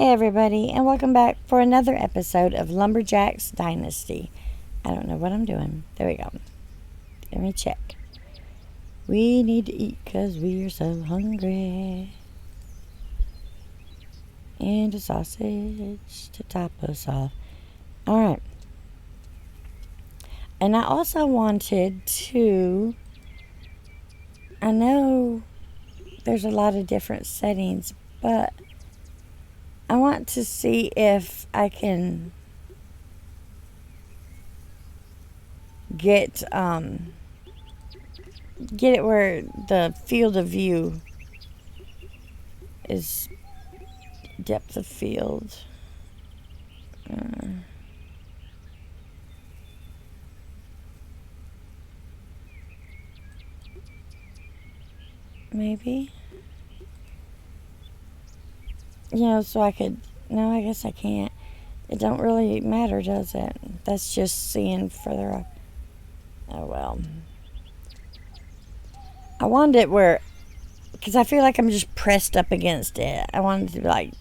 Hey everybody, and welcome back for another episode of Lumberjack's Dynasty. I don't know what I'm doing. There we go. Let me check. We need to eat because we are so hungry. And a sausage to top us off. Alright. And I also wanted to... I know there's a lot of different settings, but I want to see if I can get it where the field of view is depth of field. Maybe. So I could... No, I guess I can't. It don't really matter, does it? That's just seeing further up. Oh, well. I wanted it where... Because I feel like I'm just pressed up against it. I wanted to,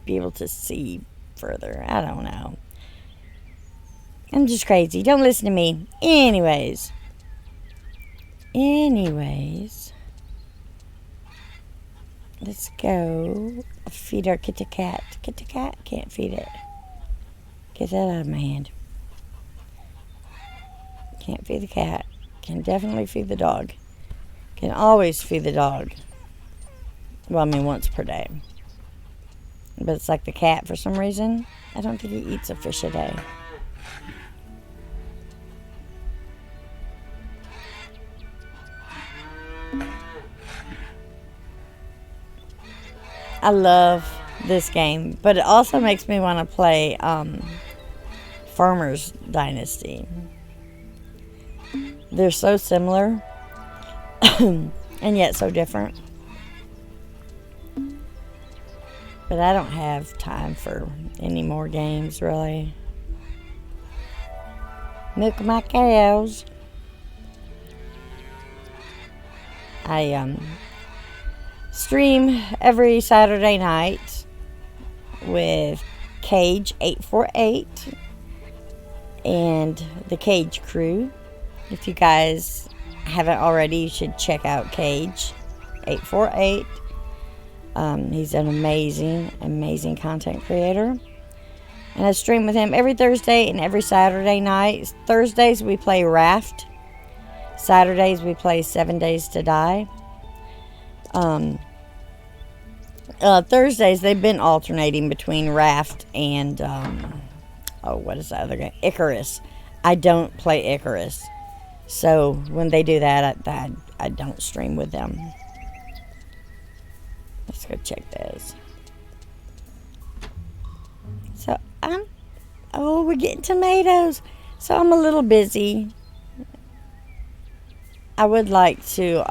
be able to see further. I don't know. I'm just crazy. Don't listen to me. Anyways. Let's go feed our kitty cat. Kitty cat? Can't feed it. Get that out of my hand. Can't feed the cat. Can definitely feed the dog. Can always feed the dog. Well, I mean once per day. But it's like the cat for some reason. I don't think he eats a fish a day. I love this game, but it also makes me want to play Farmer's Dynasty. They're so similar and yet so different. But I don't have time for any more games, really. Milk my cows. I stream every Saturday night with Cage 848 and the Cage crew. If you guys haven't already, you should check out Cage 848. He's an amazing content creator. And I stream with him every Thursday and every Saturday night. Thursdays we play Raft. Saturdays we play 7 Days to Die. Thursdays they've been alternating between Raft and what is the other game? Icarus. I don't play Icarus, so when they do that, I don't stream with them. Let's go check this. So we're getting tomatoes. So I'm a little busy. I would like to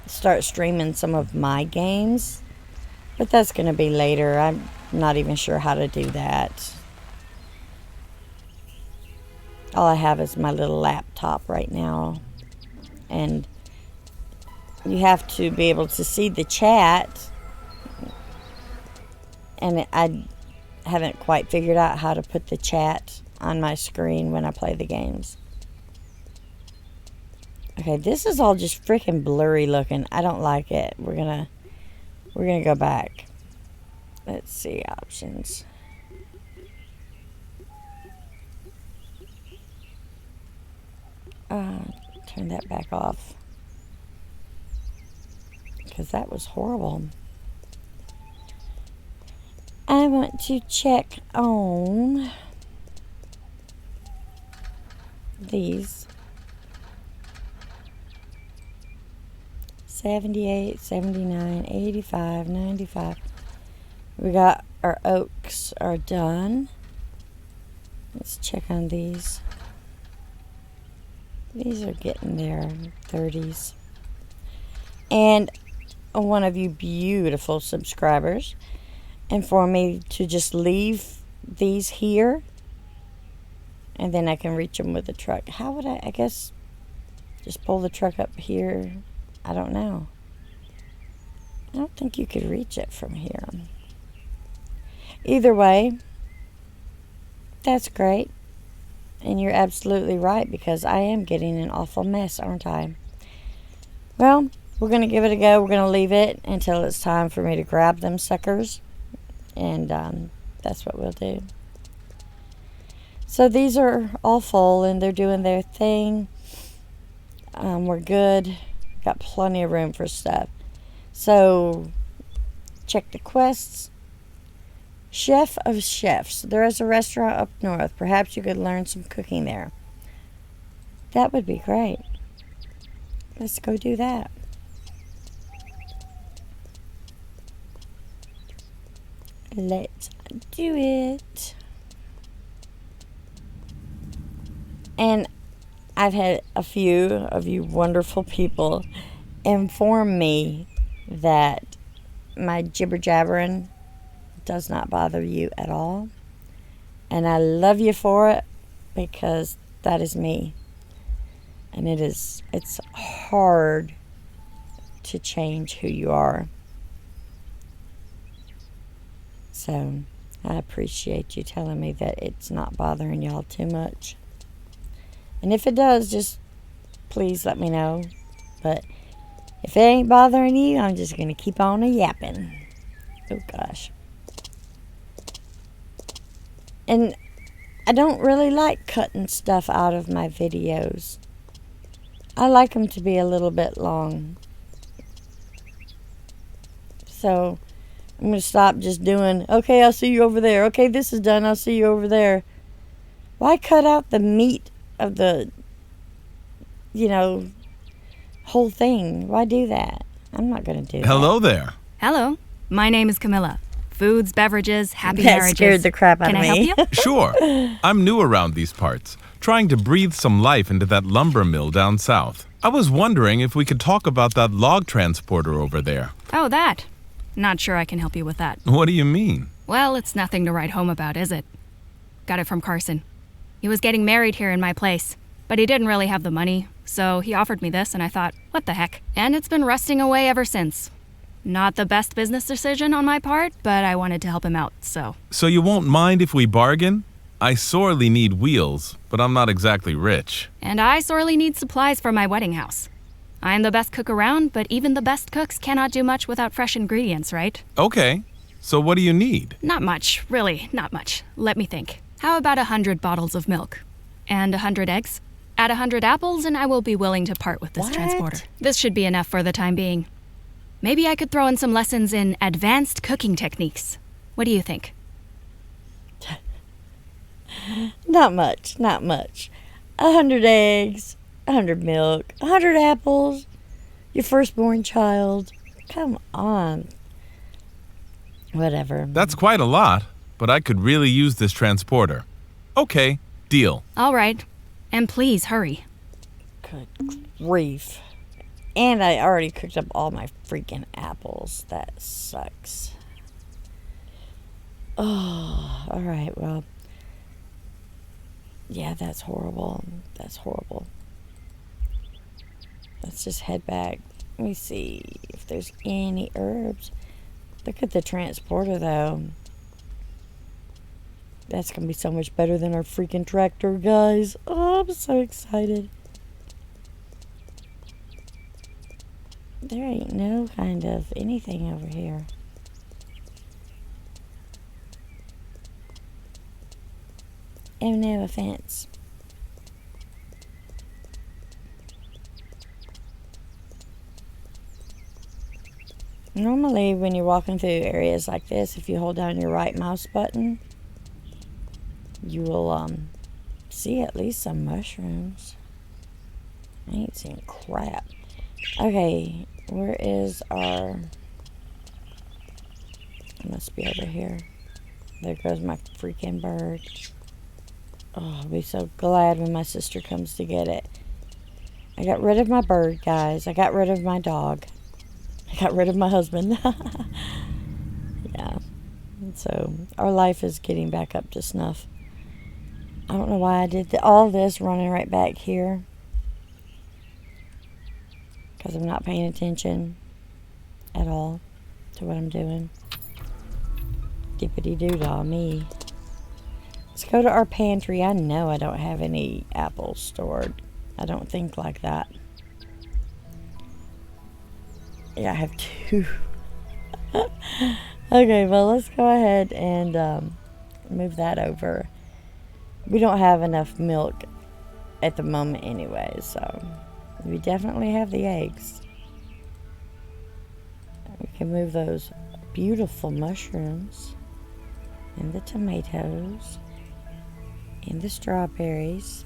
start streaming some of my games, but that's going to be later. I'm not even sure how to do that. All I have is my little laptop right now, and you have to be able to see the chat, and I haven't quite figured out how to put the chat on my screen when I play the games. Okay, this is all just freaking blurry looking. I don't like it. We're gonna go back. Let's see options. Turn that back off, because that was horrible. I want to check on these. 78, 79, 85, 95. We got our oaks are done. Let's check on these. These are getting their 30s. And one of you beautiful subscribers informed me to just leave these here, and then I can reach them with the truck. How would I guess just pull the truck up here? I don't know. I don't think you could reach it from here. either way, that's great. And you're absolutely right, because I am getting an awful mess, aren't I? Well, we're going to give it a go. We're going to leave it until it's time for me to grab them suckers. And that's what we'll do. So these are all full and they're doing their thing. We're good. Got plenty of room for stuff. So check the quests. Chef of Chefs. There is a restaurant up north. Perhaps you could learn some cooking there. That would be great. Let's go do that. Let's do it. And I've had a few of you wonderful people inform me that my jibber jabbering does not bother you at all. And I love you for it, because that is me. And it's hard to change who you are. So I appreciate you telling me that it's not bothering y'all too much. And if it does, just please let me know. But if it ain't bothering you, I'm just going to keep on yapping. Oh, gosh. And I don't really like cutting stuff out of my videos. I like them to be a little bit long. So I'm going to stop just doing, okay, I'll see you over there. Okay, this is done. I'll see you over there. Why cut out the meat of the, whole thing? Why do that? I'm not going to do that. Hello there. Hello. My name is Camila. Foods, beverages, happy That marriages. scared the crap out Can of I me. help you? Sure. I'm new around these parts, trying to breathe some life into that lumber mill down south. I was wondering if we could talk about that log transporter over there. Oh, that. Not sure I can help you with that. What do you mean? Well, it's nothing to write home about, is it? Got it from Carson. He was getting married here in my place, but he didn't really have the money, so he offered me this and I thought, what the heck? And it's been rusting away ever since. Not the best business decision on my part, but I wanted to help him out, so. So you won't mind if we bargain? I sorely need wheels, but I'm not exactly rich. And I sorely need supplies for my wedding house. I'm the best cook around, but even the best cooks cannot do much without fresh ingredients, right? Okay. So what do you need? Not much, really, not much. Let me think. How about 100 bottles of milk? And 100 eggs? Add 100 apples and I will be willing to part with this What? transporter. This should be enough for the time being. Maybe I could throw in some lessons in advanced cooking techniques. What do you think? Not much. 100 eggs, 100 milk, 100 apples, your firstborn child. Come on. Whatever. That's quite a lot, but I could really use this transporter. Okay, deal. All right. And please hurry. Good grief. And I already cooked up all my freaking apples. That sucks. Oh, all right. Well, yeah, that's horrible. Let's just head back. Let me see if there's any herbs. Look at the transporter, though. That's going to be so much better than our freaking tractor, guys. Oh, I'm so excited. There ain't no kind of anything over here. Oh, no offense. Normally, when you're walking through areas like this, if you hold down your right mouse button, you will see at least some mushrooms. I ain't seen crap. Okay, where is our... It must be over here. There goes my freaking bird. Oh, I'll be so glad when my sister comes to get it. I got rid of my bird, guys. I got rid of my dog. I got rid of my husband. Yeah. So, our life is getting back up to snuff. I don't know why I did all this running right back here. Because I'm not paying attention at all to what I'm doing. Dippity-doo-dah me. Let's go to our pantry. I know I don't have any apples stored. I don't think like that. Yeah, I have 2. Okay, well, let's go ahead and move that over. We don't have enough milk at the moment anyway, so we definitely have the eggs. We can move those beautiful mushrooms and the tomatoes and the strawberries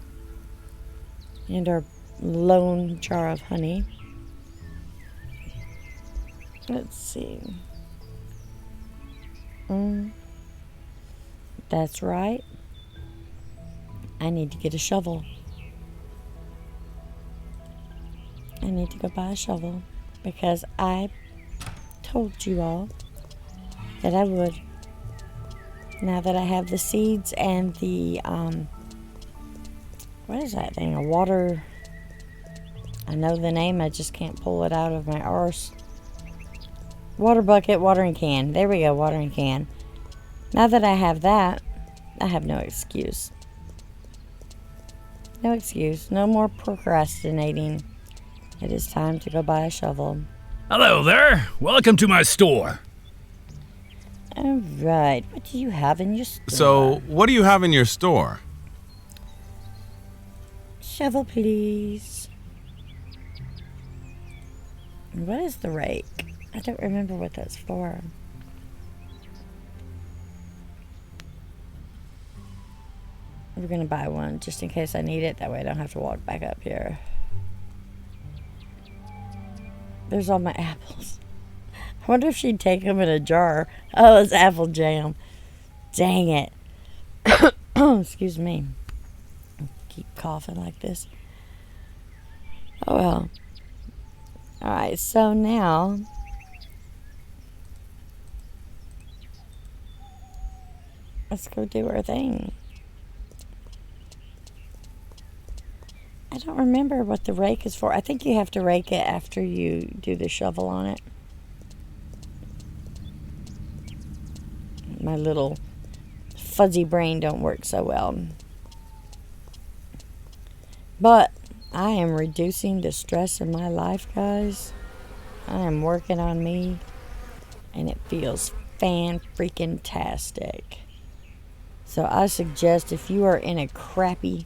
and our lone jar of honey. Let's see. That's right. I need to get a shovel. I need to go buy a shovel because I told you all that I would. Now that I have the seeds and the, what is that thing? A water, I know the name, I just can't pull it out of my arse. Water bucket, watering can. There we go, watering can. Now that I have that, I have no excuse. No excuse. No more procrastinating. It is time to go buy a shovel. Hello there. Welcome to my store. All right. What do you have in your store? So, what do you have in your store? Shovel, please. What is the rake? I don't remember what that's for. We're going to buy one just in case I need it. That way I don't have to walk back up here. There's all my apples. I wonder if she'd take them in a jar. Oh, it's apple jam. Dang it. Excuse me. I keep coughing like this. Oh, well. Alright, so now let's go do our thing. I don't remember what the rake is for. I think you have to rake it after you do the shovel on it. My little fuzzy brain don't work so well. But I am reducing the stress in my life, guys. I am working on me, and it feels fan-freaking-tastic. So I suggest if you are in a crappy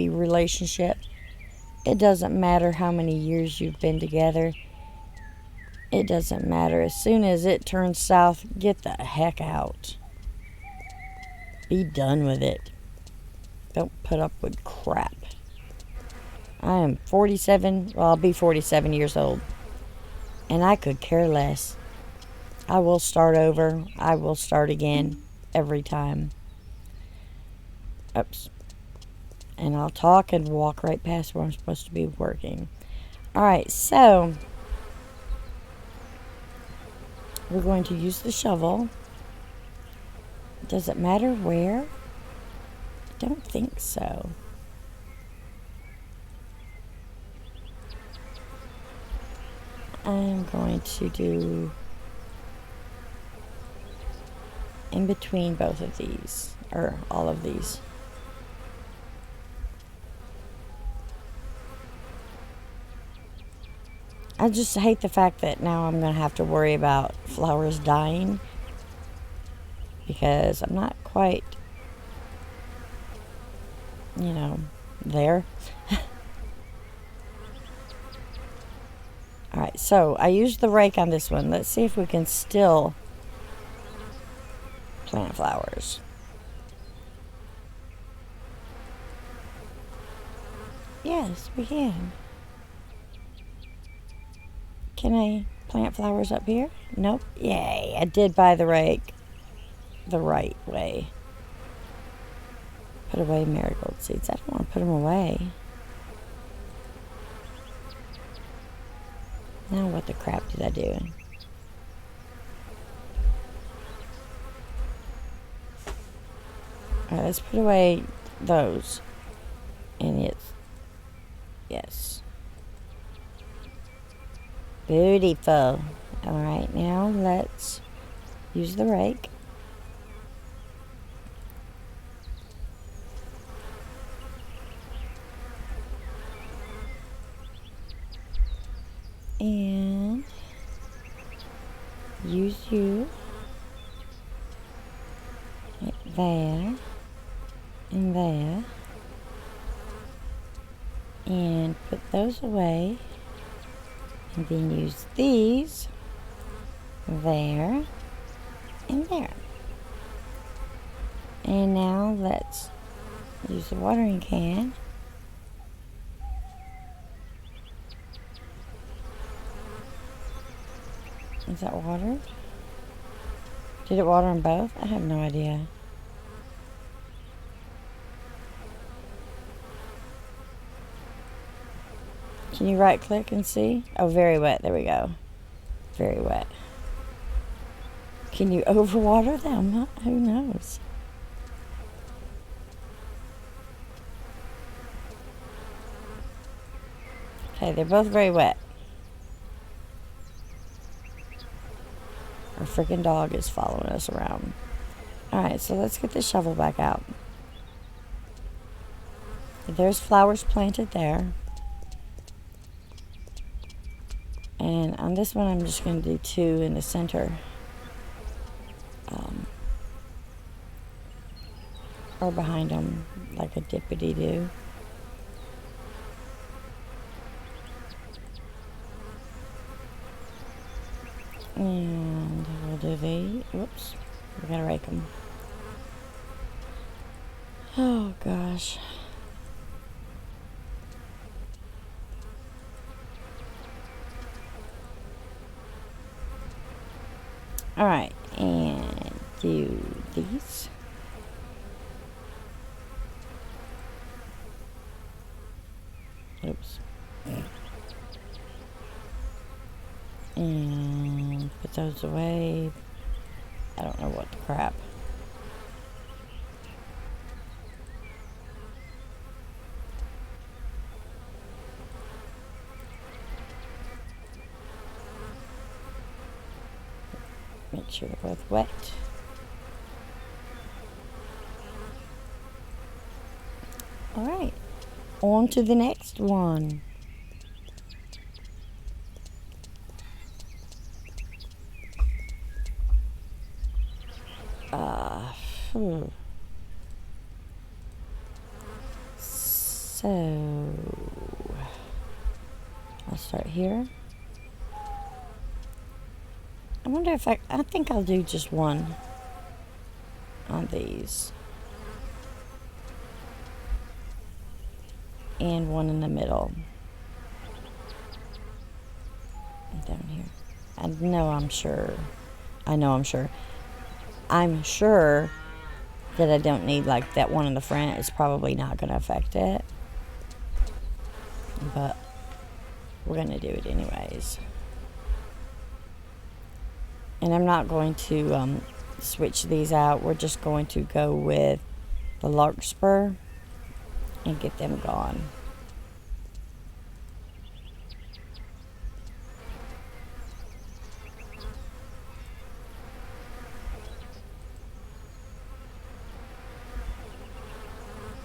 relationship, it doesn't matter how many years you've been together. It doesn't matter. As soon as it turns south, get the heck out. Be done with it. Don't put up with crap. I am 47, well, I'll be 47 years old, and I could care less. I will start over. I will start again every time. Oops. And I'll talk and walk right past where I'm supposed to be working. Alright, so we're going to use the shovel. Does it matter where? I don't think so. I'm going to do in between both of these, or all of these. I just hate the fact that now I'm going to have to worry about flowers dying because I'm not quite, you know, there. Alright, so I used the rake on this one. Let's see if we can still plant flowers. Yes, we can. Can I plant flowers up here? Nope. Yay, I did buy the rake the right way. Put away marigold seeds. I don't want to put them away. Now what the crap did I do? Alright, let's put away those. And it's... Yes. Beautiful. Alright, now let's use the rake. And use you. Right there. And there. And put those away. And then use these there and there. And now let's use the watering can. Is that watered? Did it water them both? I have no idea. Can you right click and see? Oh, very wet. There we go. Very wet. Can you overwater them? Who knows? Okay, they're both very wet. Our freaking dog is following us around. Alright, so let's get the shovel back out. There's flowers planted there. And on this one, I'm just going to do 2 in the center. Or behind them, like a dippity-doo. And we'll do the, whoops, we gotta rake them. Oh gosh. Alright, and do these. Oops. And put those away. I don't know what the crap. Make sure they're both wet. Alright, on to the next one. So, I'll start here. I wonder if I think I'll do just one on these. And one in the middle. And down here. I know I'm sure that I don't need like that one in the front. It's probably not going to affect it. But we're going to do it anyways. And I'm not going to switch these out. We're just going to go with the larkspur and get them gone.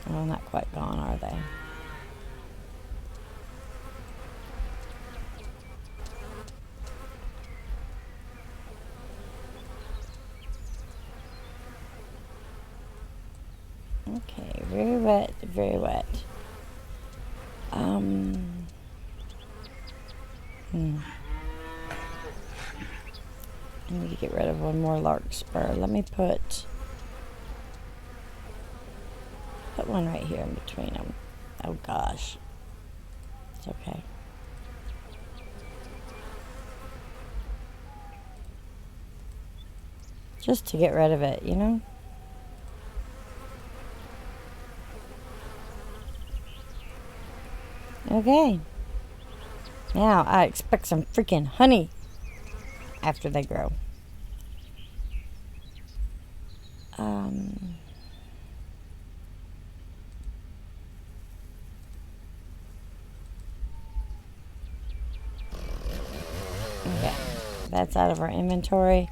Well, not quite gone, are they? Okay, very wet, very wet. I need to get rid of one more larkspur. Let me put one right here in between them. Oh gosh. It's okay. Just to get rid of it, you know? Okay. Now I expect some freaking honey after they grow. Okay, that's out of our inventory.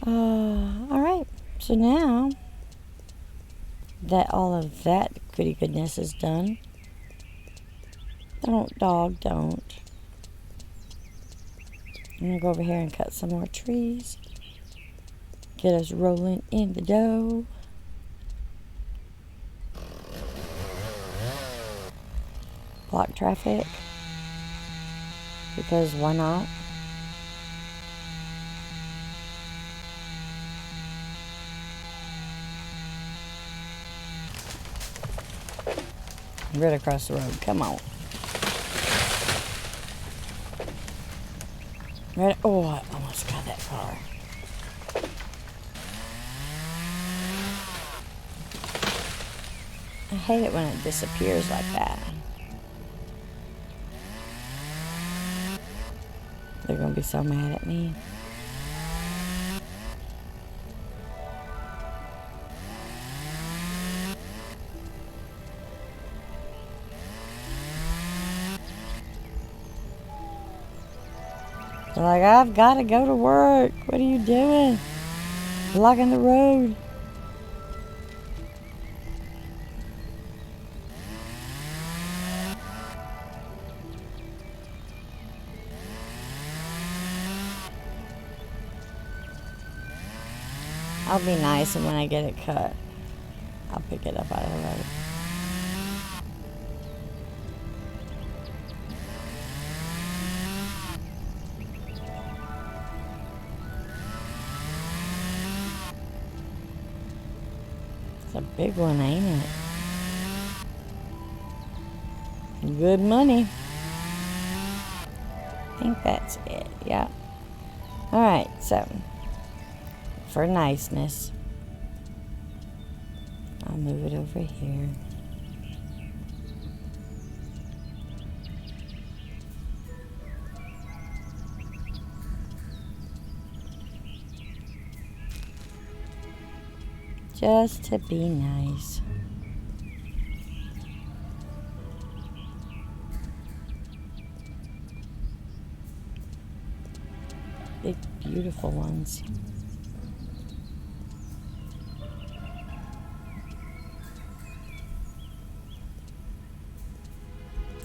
Alright, so now that all of that goody goodness is done, don't, dog, don't. I'm gonna go over here and cut some more trees. Get us rolling in the dough. Block traffic. Because why not? Right across the road. Come on. Right. Oh, I almost got that car. I hate it when it disappears like that. They're gonna be so mad at me. They're like, I've got to go to work. What are you doing? Blocking the road. I'll be nice, and when I get it cut, I'll pick it up out of the road. It's a big one, ain't it? Good money. I think that's it, yeah. Alright, so for niceness, I'll move it over here. Just to be nice. Big, beautiful ones.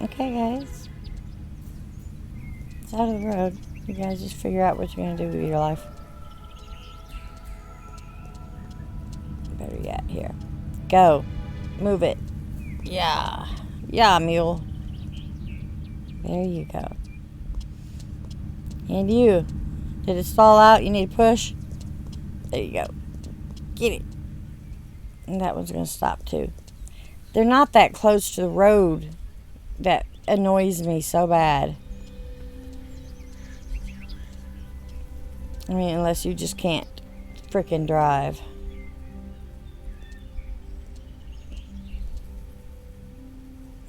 Okay, guys. It's out of the road. You guys just figure out what you're going to do with your life. Better yet, here. Go. Move it. Yeah. Yeah, mule. There you go. And you. Did it stall out? You need to push? There you go. Get it. And that one's going to stop too. They're not that close to the road. That annoys me so bad. I mean, unless you just can't frickin' drive.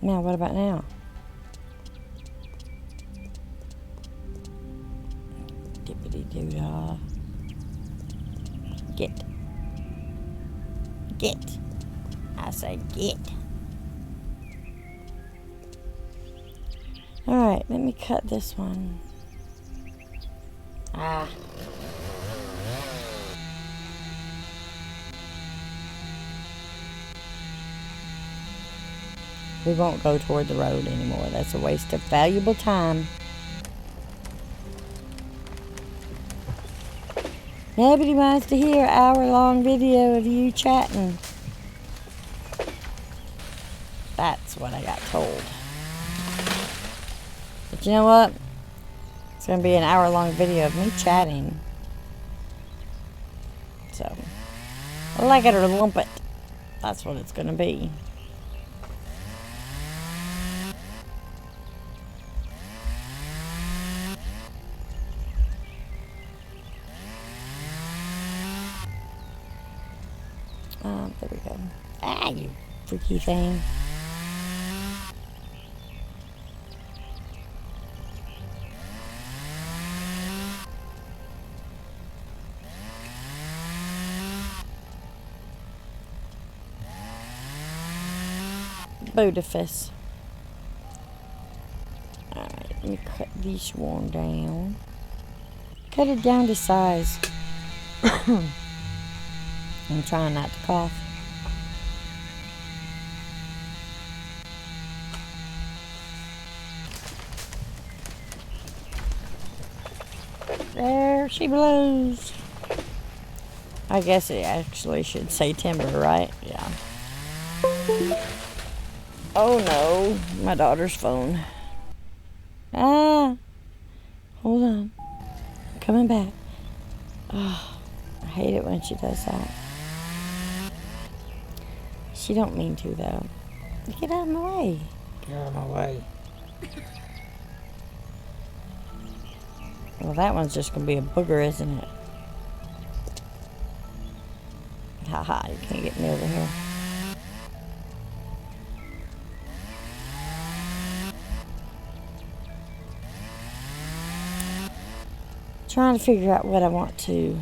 Now, what about now? Dippity-doo-dah. Get. Get. I say get. Alright, let me cut this one. Ah. We won't go toward the road anymore. That's a waste of valuable time. Nobody wants to hear an hour-long video of you chatting. That's what I got told. But you know what? It's going to be an hour-long video of me chatting. So, like it or lump it. That's what it's going to be. There we go. Ah, you freaky thing. Bodifus. Alright, let me cut this one down. Cut it down to size. I'm trying not to cough. There she blows. I guess it actually should say timber, right? Yeah. Oh no, my daughter's phone. Ah, hold on. Coming back. Oh, I hate it when she does that. She don't mean to though. Get out of my way. Get out of my way. Well, that one's just gonna be a booger, isn't it? Haha, you can't get me over here. Trying to figure out what I want to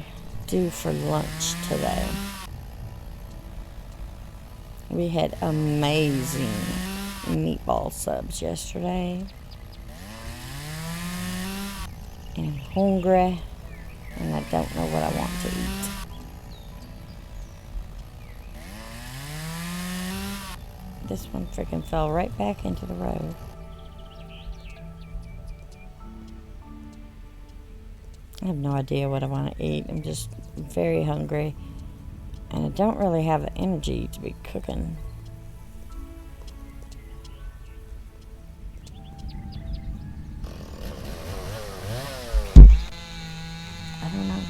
do for lunch today. We had amazing meatball subs yesterday. And I'm hungry, and I don't know what I want to eat. This one freaking fell right back into the road. I have no idea what I want to eat. I'm just very hungry, and I don't really have the energy to be cooking. I don't know.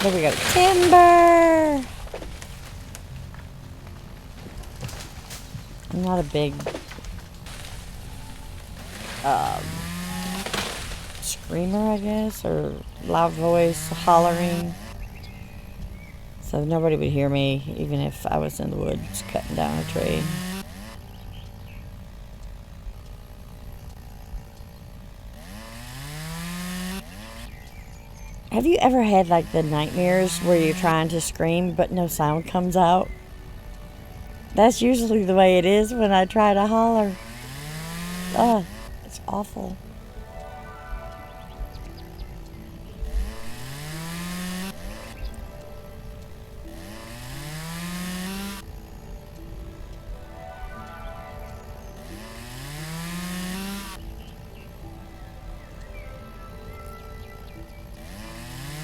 There we go. Timber! I'm not a big screamer, I guess, or loud voice hollering. So nobody would hear me, even if I was in the woods cutting down a tree. Have you ever had like the nightmares where you're trying to scream but no sound comes out? That's usually the way it is when I try to holler. Ugh, it's awful.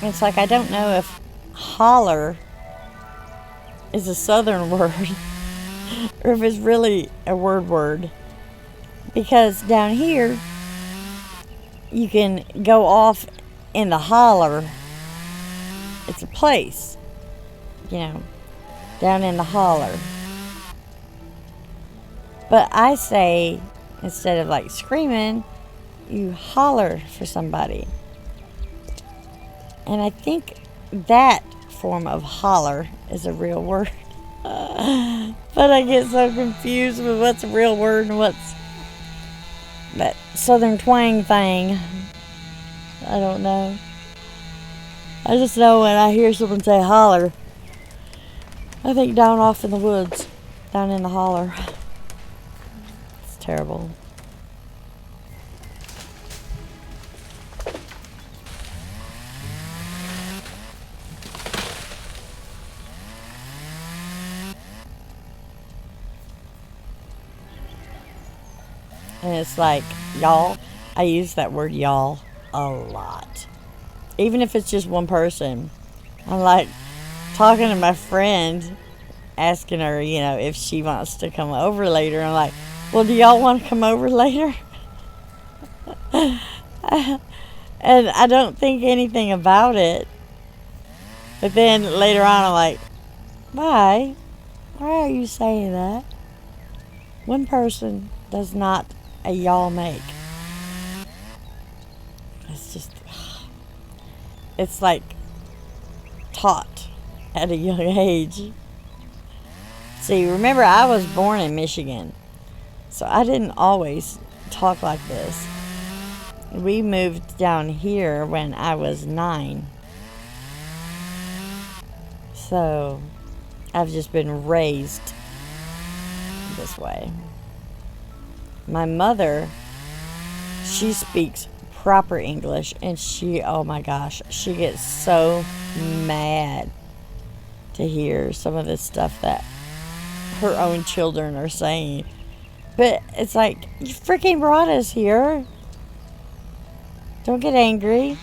It's like I don't know if holler is a southern word or if it's really a word. Because down here, you can go off in the holler. It's a place, down in the holler. But I say, instead of like screaming, you holler for somebody. And I think that form of holler is a real word. But I get so confused with what's a real word and what's that southern twang thing. I don't know. I just know when I hear someone say holler, I think down off in the woods, down in the holler. It's terrible. And it's like, y'all, I use that word y'all a lot. Even if it's just one person. I'm like talking to my friend, asking her, if she wants to come over later. I'm like, well, do y'all want to come over later? And I don't think anything about it. But then later on, I'm like, why? Why are you saying that? One person does not a y'all make. It's just, it's like taught at a young age. See, remember, I was born in Michigan, so I didn't always talk like this. We moved down here when I was 9. So I've just been raised this way. My mother, she speaks proper English, and oh my gosh, she gets so mad to hear some of the stuff that her own children are saying. But it's like, you freaking brought us here. Don't get angry.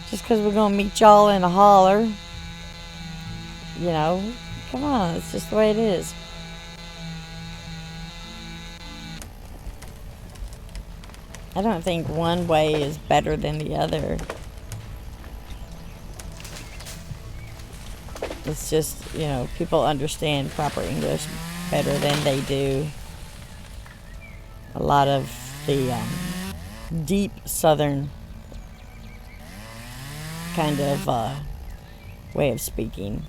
Just because we're going to meet y'all in a holler. You know, come on, it's just the way it is. I don't think one way is better than the other. It's just, you know, people understand proper English better than they do a lot of the deep southern kind of way of speaking.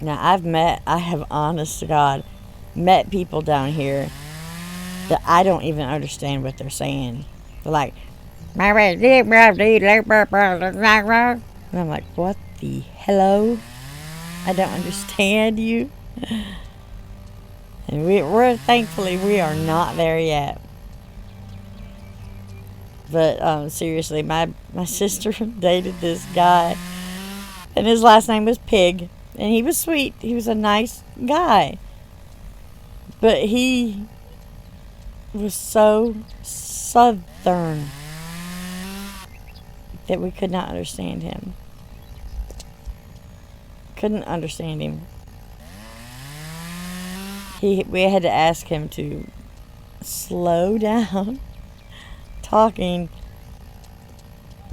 Now, I have honest to God, met people down here that I don't even understand what they're saying. They're like, and I'm like, what the hello? I don't understand you. And we're thankfully, we are not there yet. But seriously, my sister dated this guy, and his last name was Pig, and he was sweet. He was a nice guy. But he was so southern that we could not understand him. Couldn't understand him. We had to ask him to slow down talking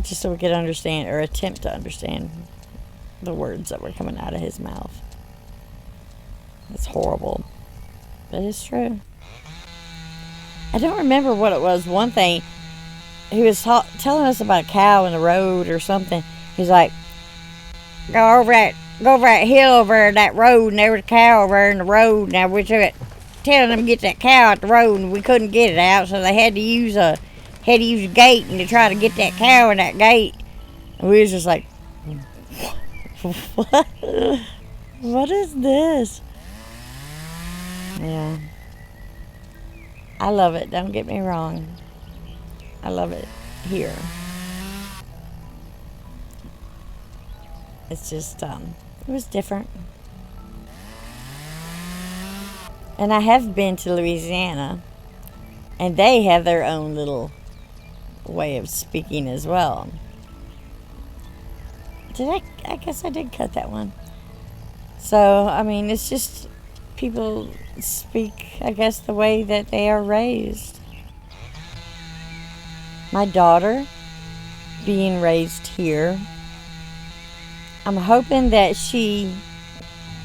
just so we could understand, or attempt to understand, the words that were coming out of his mouth. It's horrible, but it's true. I don't remember what it was. One thing, he was telling us about a cow in the road or something. He's like, go over that hill over that road, and there was a cow over there in the road. Now we took it, telling them to get that cow out the road, and we couldn't get it out, so they had to use a gate and to try to get that cow in that gate. And we was just like, what? What is this? Yeah. I love it. Don't get me wrong. I love it here. It's just, it was different. And I have been to Louisiana, and they have their own little way of speaking as well. I guess I did cut that one. So, I mean, it's just people speak, I guess, the way that they are raised. My daughter, being raised here, I'm hoping that she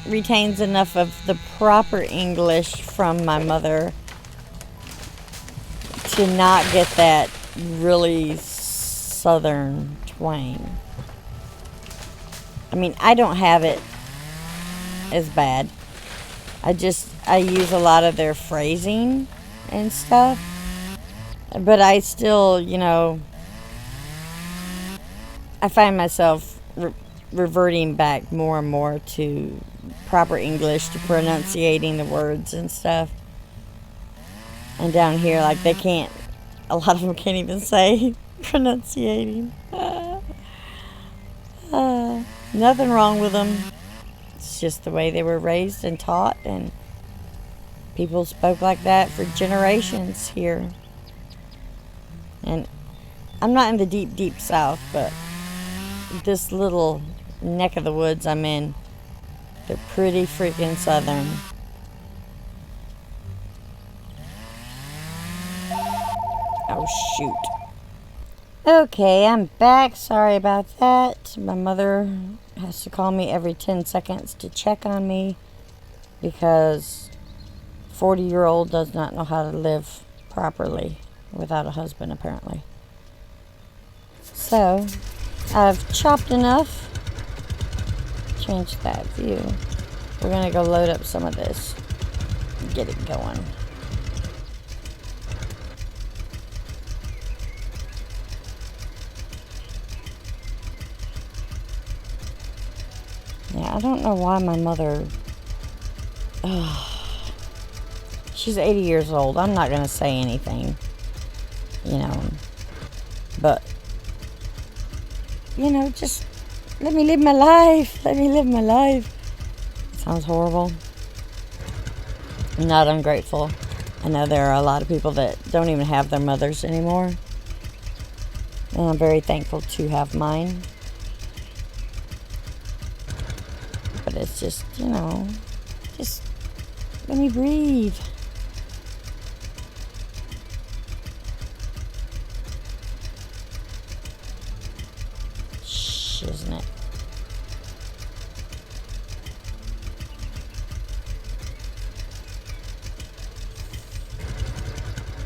retains enough of the proper English from my mother to not get that really southern twang. I mean, I don't have it as bad. I use a lot of their phrasing and stuff. But I still, you know, I find myself reverting back more and more to proper English, to pronunciating the words and stuff. And down here, like, a lot of them can't even say pronunciating. Nothing wrong with them. It's just the way they were raised and taught, and people spoke like that for generations here. And I'm not in the deep, deep South, but this little neck of the woods I'm in, they're pretty freaking southern. Oh, shoot. Okay, I'm back. Sorry about that. My mother has to call me every 10 seconds to check on me because 40-year-old does not know how to live properly without a husband, apparently. So, I've chopped enough. Change that view. We're going to go load up some of this. Get it going. Yeah, I don't know why my mother... she's 80 years old. I'm not going to say anything. You know. But just let me live my life. Let me live my life. Sounds horrible. I'm not ungrateful. I know there are a lot of people that don't even have their mothers anymore. And I'm very thankful to have mine. But it's just, just let me breathe. Shh, isn't it?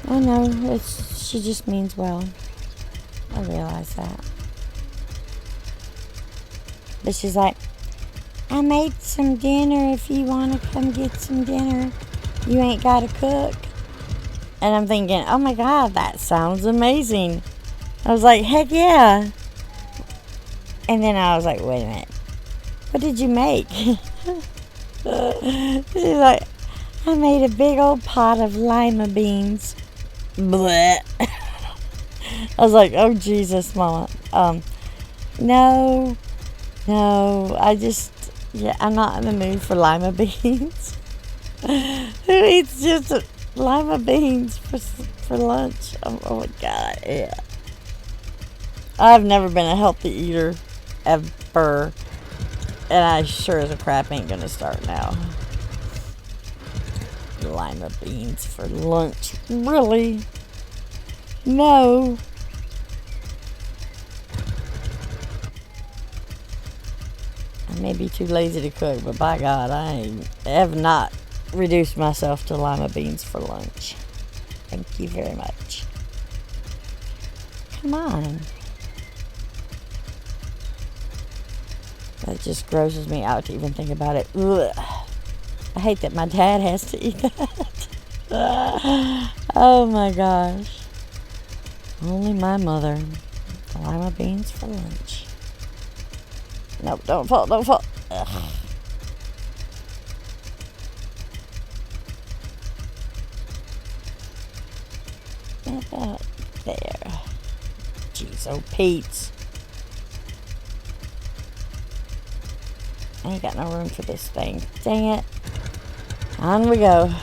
I know, she just means well. I realize that. But she's like, I made some dinner if you want to come get some dinner. You ain't got to cook. And I'm thinking, oh my God, that sounds amazing. I was like, heck yeah. And then I was like, wait a minute. What did you make? She's like, I made a big old pot of lima beans. Blech. I was like, oh Jesus, Mama. No, I'm not in the mood for lima beans. Who eats just lima beans for lunch? Oh my God, yeah. I've never been a healthy eater, ever. And I sure as a crap ain't gonna start now. Lima beans for lunch. Really? No. I may be too lazy to cook, but by God, I have not reduced myself to lima beans for lunch. Thank you very much. Come on. That just grosses me out to even think about it. Ugh. I hate that my dad has to eat that. Oh my gosh. Only my mother. Lima beans for lunch. Nope, don't fall. Ugh. About there. Jeez, oh Pete's. I ain't got no room for this thing. Dang it. On we go.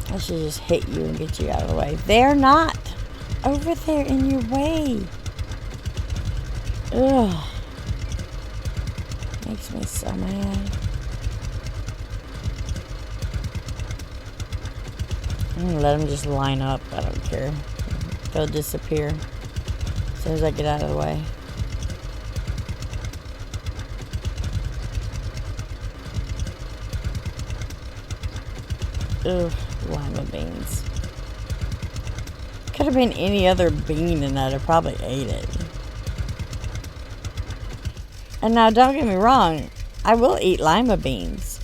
I should just hit you and get you out of the way. They're not over there in your way. Ugh. Makes me so mad. I'm gonna let them just line up. I don't care. They'll disappear as soon as I get out of the way. Ugh, lima beans. Could have been any other bean and I'd have probably ate it. And now don't get me wrong, I will eat lima beans.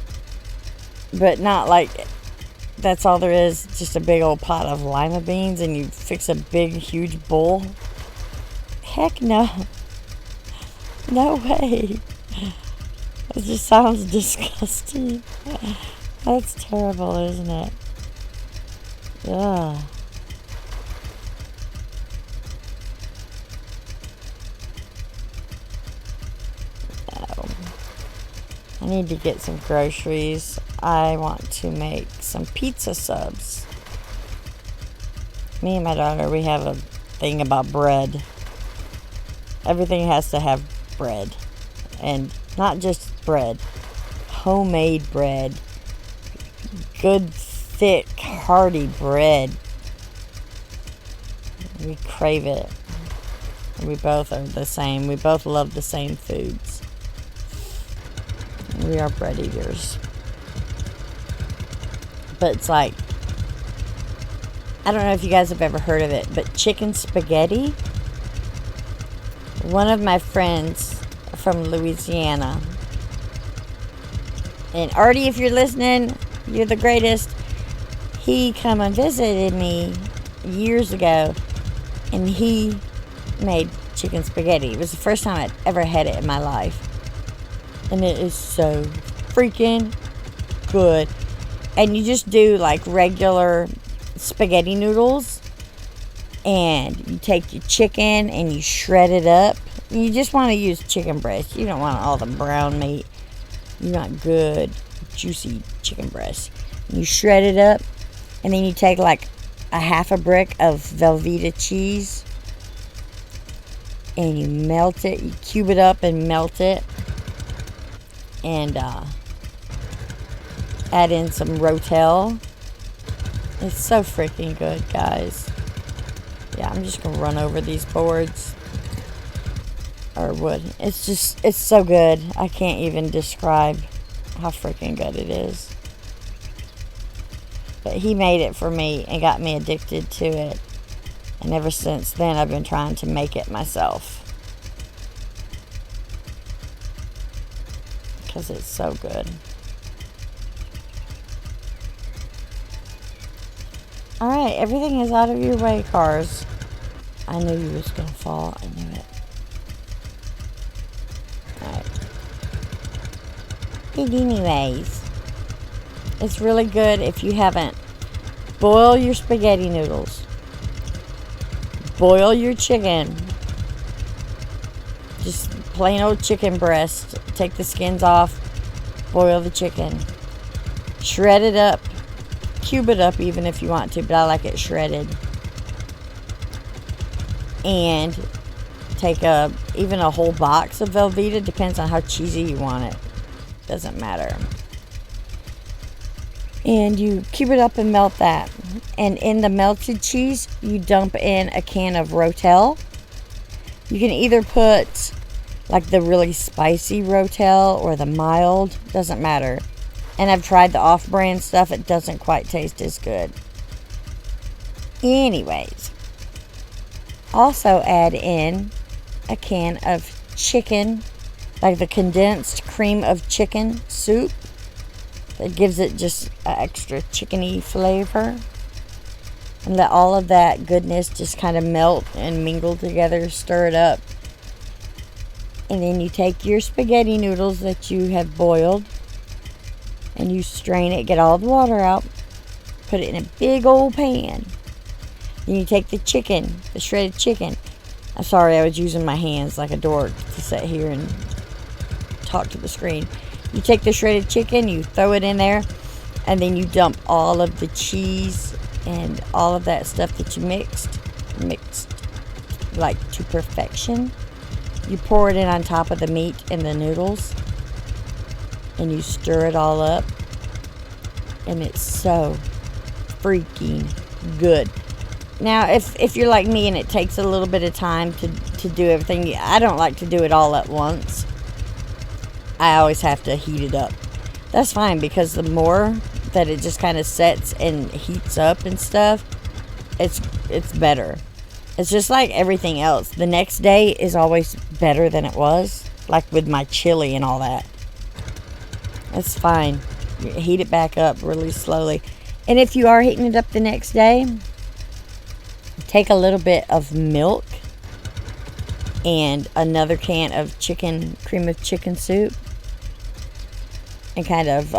But not like that's all there is, just a big old pot of lima beans and you fix a big huge bowl. Heck no. No way. It just sounds disgusting. That's terrible, isn't it? Ugh. No. I need to get some groceries. I want to make some pizza subs. Me and my daughter, we have a thing about bread. Everything has to have bread. And not just bread. Homemade bread. Good, thick, hearty bread. We crave it. We both are the same. We both love the same foods. We are bread eaters. But it's like, I don't know if you guys have ever heard of it, but chicken spaghetti. One of my friends from Louisiana, and Artie, if you're listening, you're the greatest. He come and visited me years ago, and he made chicken spaghetti. It was the first time I'd ever had it in my life, and it is so freaking good. And you just do like regular spaghetti noodles, and you take your chicken and you shred it up. You just want to use chicken breast. You don't want all the brown meat. You want good, juicy chicken breast. You shred it up, and then you take like a half a brick of Velveeta cheese, and you melt it. You cube it up and melt it, and add in some Rotel. It's so freaking good, guys. Yeah, I'm just gonna run over these boards, or wood. It's so good. I can't even describe how freaking good it is. But he made it for me and got me addicted to it. And ever since then, I've been trying to make it myself. Because it's so good. Alright, everything is out of your way, cars. I knew you was going to fall. I knew it. Alright. But anyways, it's really good if you haven't. Boil your spaghetti noodles. Boil your chicken. Just plain old chicken breast. Take the skins off. Boil the chicken. Shred it up. Cube it up even if you want to, but I like it shredded. And take even a whole box of Velveeta. Depends on how cheesy you want it. Doesn't matter. And you cube it up and melt that. And in the melted cheese, you dump in a can of Rotel. You can either put like the really spicy Rotel or the mild. Doesn't matter. And I've tried the off-brand stuff. It doesn't quite taste as good. Anyways. Also add in a can of chicken. Like the condensed cream of chicken soup. That gives it just an extra chickeny flavor. And let all of that goodness just kind of melt and mingle together. Stir it up. And then you take your spaghetti noodles that you have boiled. And you strain it. Get all the water out. Put it in a big old pan. Then you take the chicken. The shredded chicken. I'm sorry, I was using my hands like a dork to sit here and talk to the screen. You take the shredded chicken, you throw it in there, and then you dump all of the cheese and all of that stuff that you mixed like to perfection. You pour it in on top of the meat and the noodles, and you stir it all up, and it's so freaking good. Now, if you're like me and it takes a little bit of time to do everything, I don't like to do it all at once. I always have to heat it up. That's fine, because the more that it just kind of sets and heats up and stuff, it's better. It's just like everything else. The next day is always better than it was, like with my chili and all that. It's fine. You heat it back up really slowly. And if you are heating it up the next day, take a little bit of milk and another can of cream of chicken soup. And kind of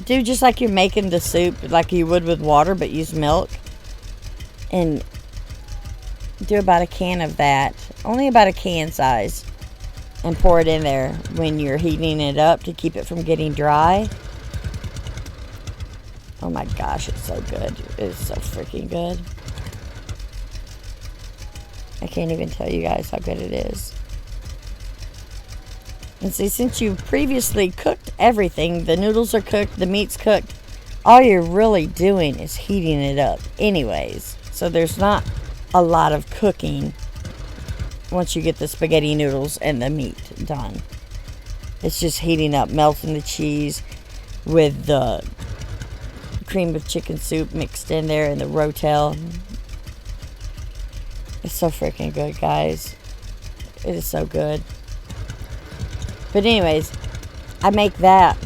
do just like you're making the soup, like you would with water, but use milk. And do about a can of that, only about a can size, and pour it in there when you're heating it up to keep it from getting dry. Oh my gosh, it's so good. It's so freaking good. I can't even tell you guys how good it is. And see, since you've previously cooked everything, the noodles are cooked, the meat's cooked, all you're really doing is heating it up anyways. So there's not a lot of cooking once you get the spaghetti noodles and the meat done. It's just heating up, melting the cheese with the cream of chicken soup mixed in there and the Rotel. It's so freaking good, guys. It is so good. But anyways, I make that,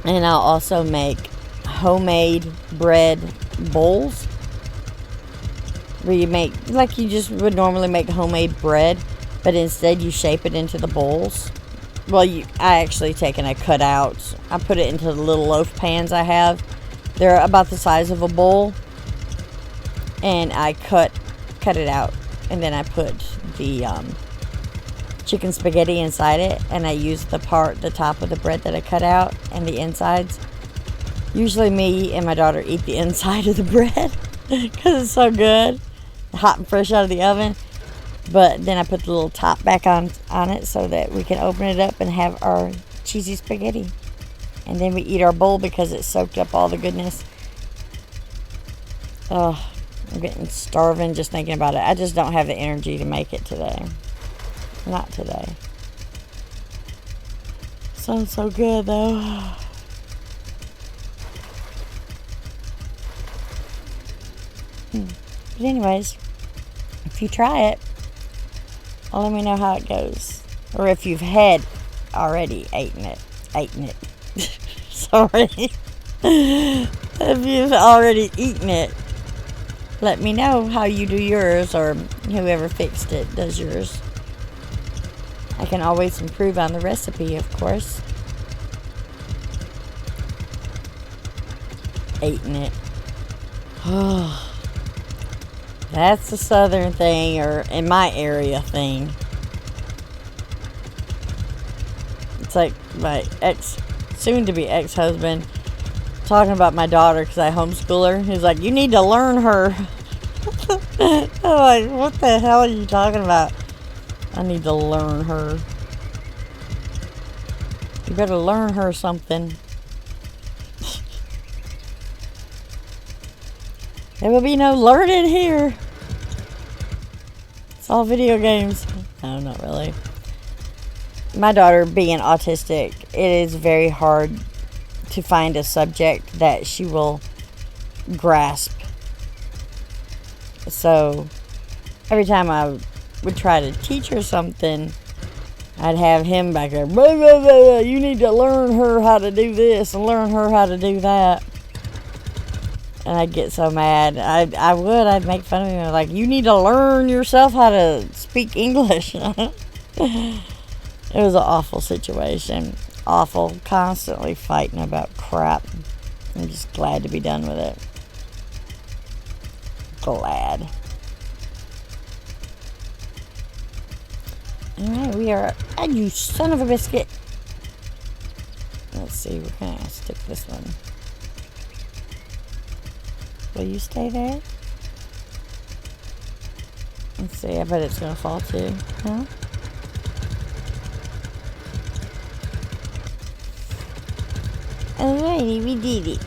and I'll also make homemade bread bowls, where you make, like you just would normally make homemade bread, but instead you shape it into the bowls. Well, I actually take and I cut out, I put it into the little loaf pans I have. They're about the size of a bowl, and I cut it out, and then I put the chicken spaghetti inside it, and I use the top of the bread that I cut out and the insides. Usually me and my daughter eat the inside of the bread because it's so good, hot and fresh out of the oven. But then I put the little top back on it so that we can open it up and have our cheesy spaghetti. And then we eat our bowl because it soaked up all the goodness. Oh, I'm getting starving just thinking about it. I just don't have the energy to make it today. Not today. Sounds so good though. But anyways, if you try it, let me know how it goes. Or if you've had already eaten it. Sorry. If you've already eaten it, let me know how you do yours, or whoever fixed it does yours. I can always improve on the recipe, of course. Eating it. Oh. That's a southern thing, or in my area thing. It's like my soon-to-be ex-husband talking about my daughter because I homeschool her. He's like, you need to learn her. I'm like, what the hell are you talking about? I need to learn her. You better learn her something. There will be no learning here. It's all video games. No, not really. My daughter being autistic, it is very hard to find a subject that she will grasp. So every time I would try to teach her something, I'd have him back there, blah, blah, blah, you need to learn her how to do this and learn her how to do that. And I'd get so mad. I'd make fun of him. Like, you need to learn yourself how to speak English. It was an awful situation. Awful. Constantly fighting about crap. I'm just glad to be done with it. Glad. Alright, we are... Ah, you son of a biscuit. Let's see, we're going to stick this one. Will you stay there? Let's see, I bet it's going to fall too. Huh? Alrighty, we did it.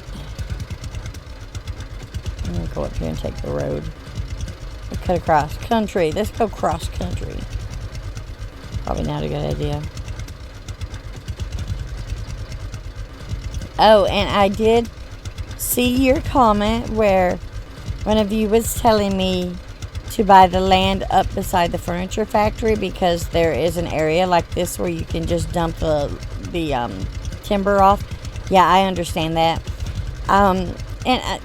I'm going to go up here and take the road. We'll cut across country. Let's go cross country. Probably not a good idea. Oh, and I did see your comment where one of you was telling me to buy the land up beside the furniture factory because there is an area like this where you can just dump the timber off. Yeah, I understand that.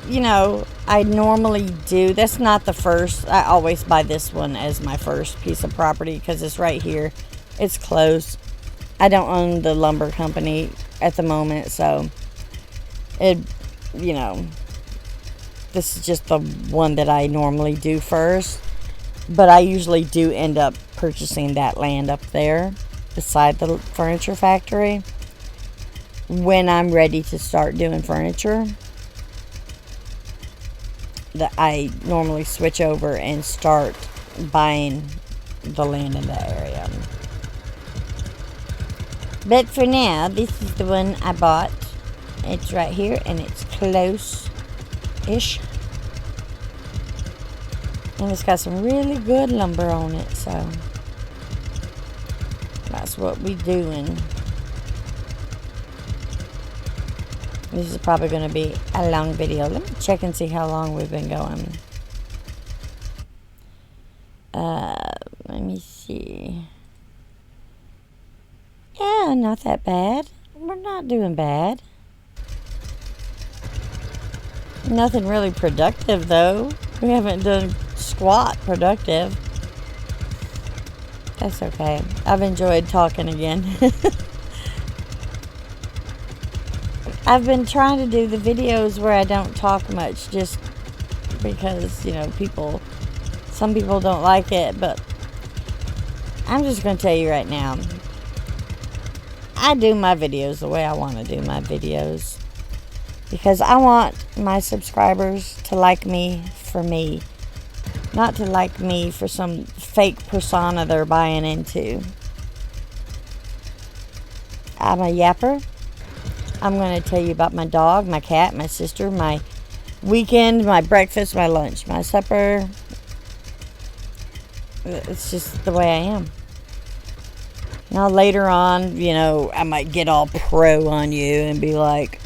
You know, I normally do. That's not the first. I always buy this one as my first piece of property because it's right here. It's close. I don't own the lumber company at the moment, so you know, this is just the one that I normally do first. But I usually do end up purchasing that land up there beside the furniture factory when I'm ready to start doing furniture. That I normally switch over and start buying the land in that area. But for now, this is the one I bought. It's right here and it's close-ish. And it's got some really good lumber on it, so that's what we doing. This is probably going to be a long video. Let me check and see how long we've been going. Let me see. Yeah, not that bad. We're not doing bad. Nothing really productive, though. We haven't done squat productive. That's okay. I've enjoyed talking again. I've been trying to do the videos where I don't talk much, just because, you know, some people don't like it, but I'm just going to tell you right now, I do my videos the way I want to do my videos, because I want my subscribers to like me for me, not to like me for some fake persona they're buying into. I'm a yapper. I'm going to tell you about my dog, my cat, my sister, my weekend, my breakfast, my lunch, my supper. It's just the way I am. Now later on, you know, I might get all pro on you and be like,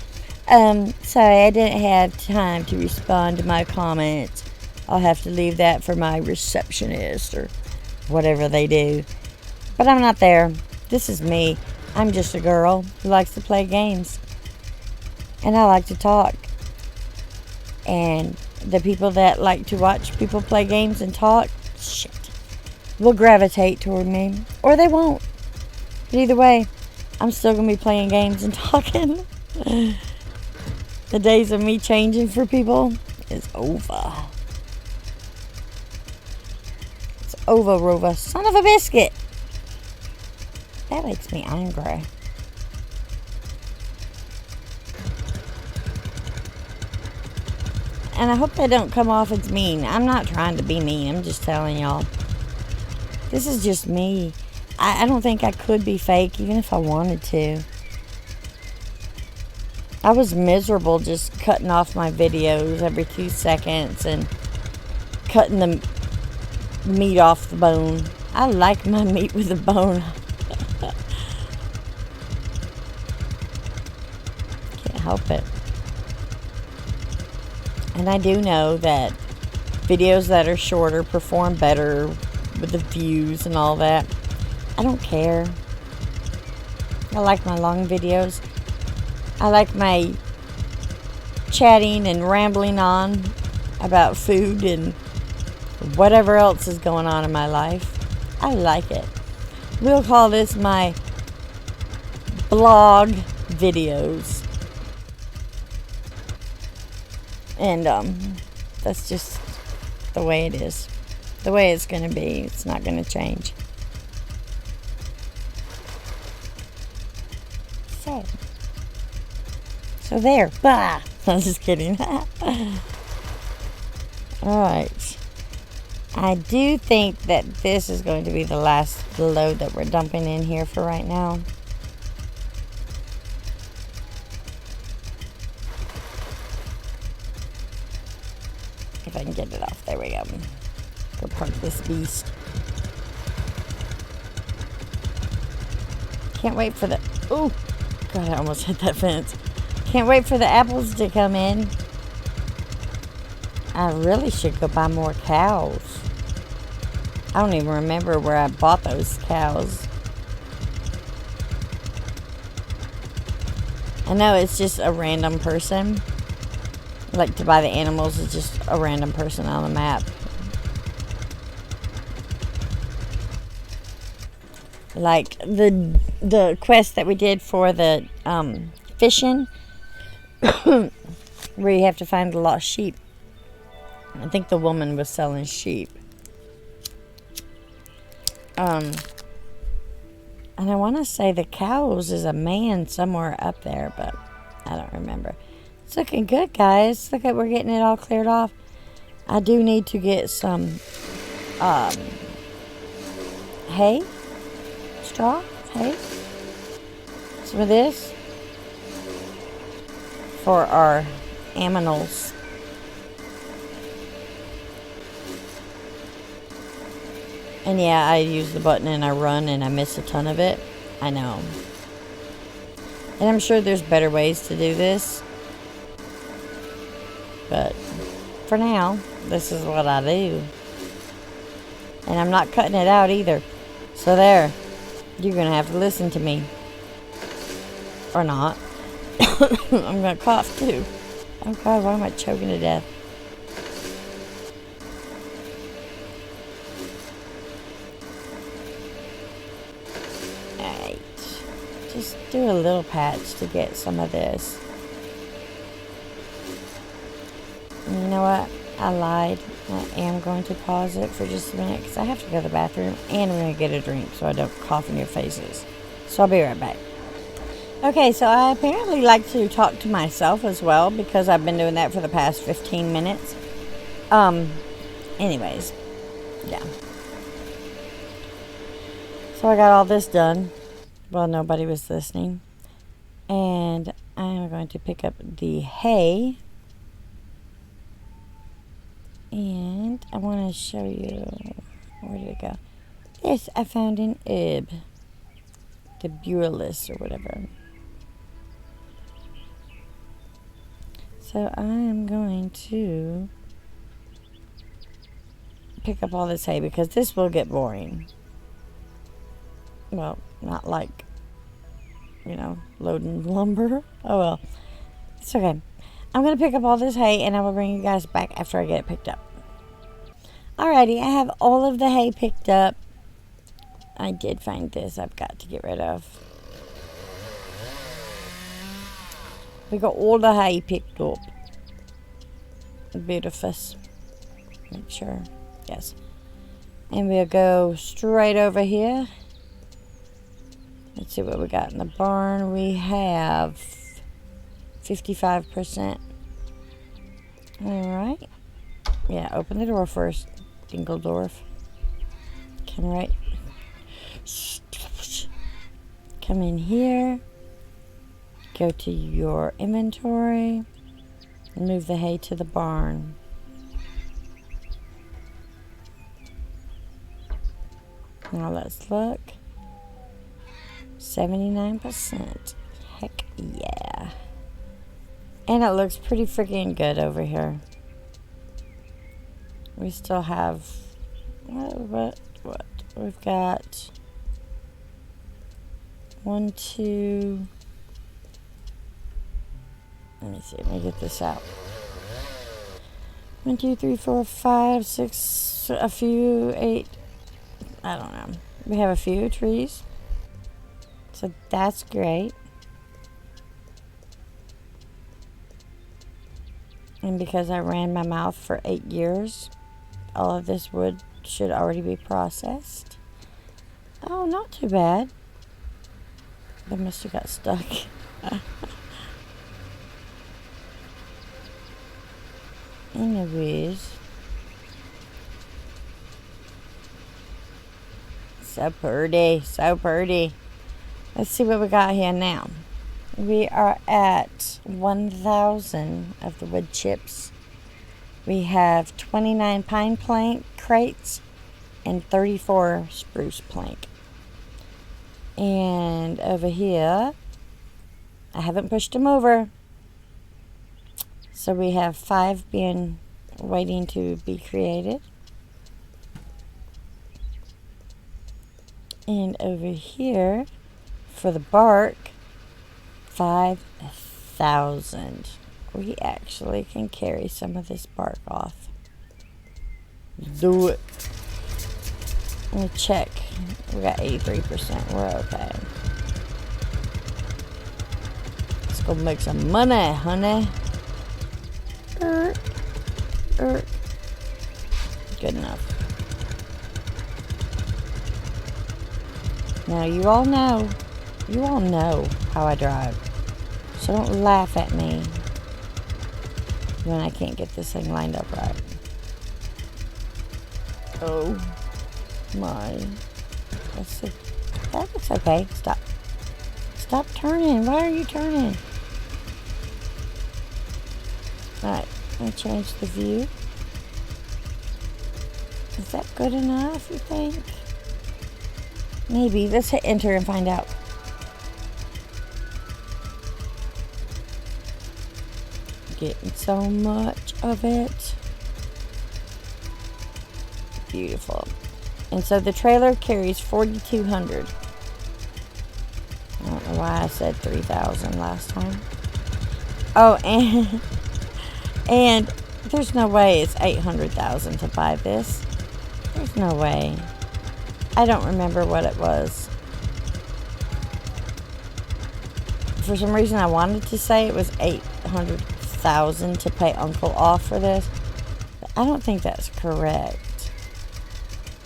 sorry, I didn't have time to respond to my comments. I'll have to leave that for my receptionist or whatever they do. But I'm not there. This is me. I'm just a girl who likes to play games. And I like to talk. And the people that like to watch people play games and talk, will gravitate toward me. Or they won't. But either way, I'm still going to be playing games and talking. The days of me changing for people is over. It's over, Rova. Son of a biscuit. That makes me angry. And I hope that don't come off as mean. I'm not trying to be mean. I'm just telling y'all. This is just me. I don't think I could be fake even if I wanted to. I was miserable just cutting off my videos every 2 seconds and cutting the meat off the bone. I like my meat with the bone. Can't help it. And I do know that videos that are shorter perform better with the views and all that. I don't care. I like my long videos. I like my chatting and rambling on about food and whatever else is going on in my life. I like it. We'll call this my blog videos. And that's just the way it is. The way it's going to be. It's not going to change. So there. Bah! I'm just kidding. Alright. I do think that this is going to be the last load that we're dumping in here for right now. If I can get it off. There we go. Go park this beast. Can't wait for the... Oh! God, I almost hit that fence. Can't wait for the apples to come in. I really should go buy more cows. I don't even remember where I bought those cows. I know it's just a random person. Like, to buy the animals is just a random person on the map. Like, the quest that we did for the fishing, where you have to find the lost sheep. I think the woman was selling sheep. And I want to say the cows is a man somewhere up there, but I don't remember. It's looking good, guys. Look at, we're getting it all cleared off. I do need to get some hay, straw, hay, some of this for our aminals. And yeah, I use the button and I run and I miss a ton of it. I know. And I'm sure there's better ways to do this. But for now, this is what I do. And I'm not cutting it out either. So there. You're going to have to listen to me. Or not. I'm going to cough too. Oh God, why am I choking to death? Alright. Just do a little patch to get some of this. And you know what? I lied. I am going to pause it for just a minute because I have to go to the bathroom and I'm going to get a drink so I don't cough in your faces. So I'll be right back. Okay, so I apparently like to talk to myself as well because I've been doing that for the past 15 minutes. Anyways, yeah. So I got all this done. Well, nobody was listening. And I'm going to pick up the hay. And I want to show you, where did it go? This I found in Ib. The Burles or whatever. So I am going to pick up all this hay because this will get boring. Well, not like, loading lumber. Oh well. It's okay. I'm going to pick up all this hay and I will bring you guys back after I get it picked up. Alrighty, I have all of the hay picked up. I did find this I've got to get rid of. We got all the hay picked up. Beautiful. Make sure. Yes. And we'll go straight over here. Let's see what we got in the barn. We have 55%. Alright. Yeah, open the door first, Dingledorf. Come right. Come in here. Go to your inventory. And move the hay to the barn. Now let's look. 79%. Heck yeah. And it looks pretty freaking good over here. We still have what? We've got 1, 2. Let me see. Let me get this out. 1, 2, 3, 4, 5, 6. A few, 8. I don't know. We have a few trees. So that's great. And because I ran my mouth for 8 years, all of this wood should already be processed. Oh, not too bad. That must have got stuck. Anyways. So pretty, so pretty. Let's see what we got here now. We are at 1,000 of the wood chips. We have 29 pine plank crates and 34 spruce plank. And over here, I haven't pushed them over. So we have 5 being waiting to be created. And over here, for the bark, 5,000. We actually can carry some of this bark off. Do it. Let me check. We got 83%. We're okay. Let's go make some money, honey. Good enough. Now you all know how I drive. So don't laugh at me when I can't get this thing lined up right. Oh my. Let's see. That looks okay. Stop. Stop turning. Why are you turning? Alright, let me change the view. Is that good enough, you think? Maybe. Let's hit enter and find out. Getting so much of it. Beautiful. And so the trailer carries 4,200. I don't know why I said 3,000 last time. Oh, and there's no way it's 800,000 to buy this. There's no way. I don't remember what it was. For some reason I wanted to say it was 800,000 to pay Uncle off for this. But I don't think that's correct.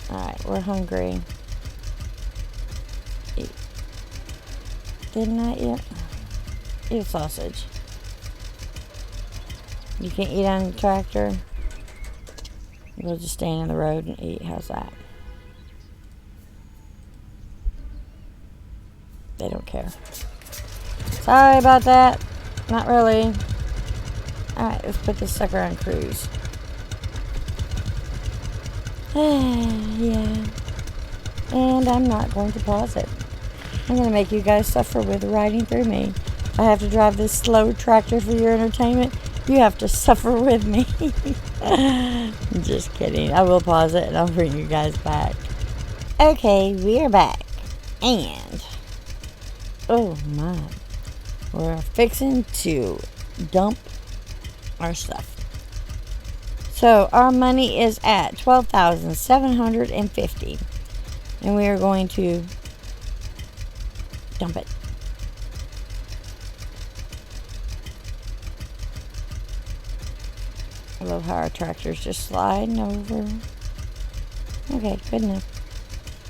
Alright, we're hungry. Didn't I eat? Eat a sausage. You can eat on the tractor. We'll just stand in the road and eat. How's that? They don't care. Sorry about that. Not really. Alright, let's put this sucker on cruise. Yeah. And I'm not going to pause it. I'm going to make you guys suffer with riding through me. I have to drive this slow tractor for your entertainment. You have to suffer with me. Just kidding. I will pause it and I'll bring you guys back. Okay, we are back. And, oh my, we're fixing to dump our stuff. So our money is at $12,750. And we are going to dump it. I love how our tractor's just sliding over. Okay, good enough.